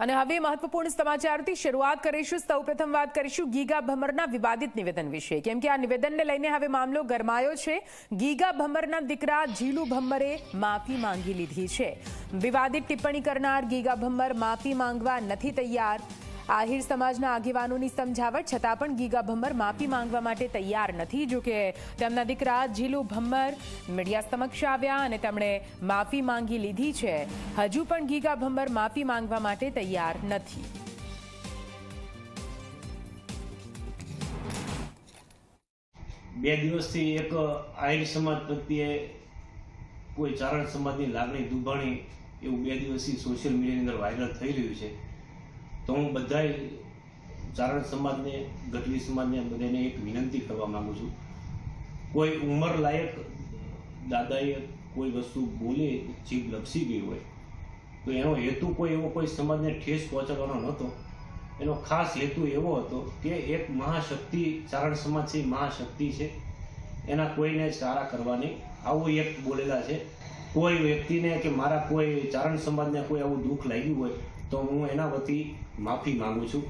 અને હવે મહત્વપૂર્ણ સમાચારથી શરૂઆત કરીશું। સૌપ્રથમ વાત કરીશું ગીગા ભમરના વિવાદિત નિવેદન વિશે, કેમ કે આ નિવેદનને લઈને હવે મામલો ગરમાયો છે। ગીગા ભમરના દીકરા જીલુ ભમ્મરે માફી માંગી લીધી છે। વિવાદિત ટિપ્પણી કરનાર ગીગા ભમ્મર માફી માંગવા નથી તૈયાર। આહિર સમાજના આગેવાનોની સમજાવટ છતાં પણ ગીગા ભમ્મર માફી માંગવા માટે તૈયાર નથી। જો કે તેમના દીકરા જીલુ ભમ્મર મીડિયા સમક્ષ આવ્યા અને તેમણે માફી માંગી લીધી છે। હજુ પણ ગીગા ભમ્મર માફી માંગવા માટે તૈયાર નથી। બે દિવસથી એક આહિર સમાજ પ્રત્યે કોઈ ચારણ સમાજની લાગણી દુભાણી એવું બે દિવસથી સોશિયલ મીડિયાની અંદર વાયરલ થઈ રહ્યું છે। તો હું બધાય ચારણ સમાજને, ગઢવી સમાજને બધાને એક વિનંતી કરવા માંગુ છું। કોઈ ઉંમર લાયક દાદાએ કોઈ વસ્તુ બોલે, જીભ લપસી ગઈ હોય તો એનો હેતુ કોઈ એવો કોઈ સમાજને ઠેસ પહોંચાડવાનો નહોતો। એનો ખાસ હેતુ એવો હતો કે એક મહાશક્તિ ચારણ સમાજ છે, મહાશક્તિ છે, એના કોઈને સારા કરવાની આવું એક બોલેલા છે। કોઈ વ્યક્તિને કે મારા કોઈ ચારણ સમાજને કોઈ આવું દુઃખ લાગ્યું હોય તો હું એના વતી માફી માંગુ છું।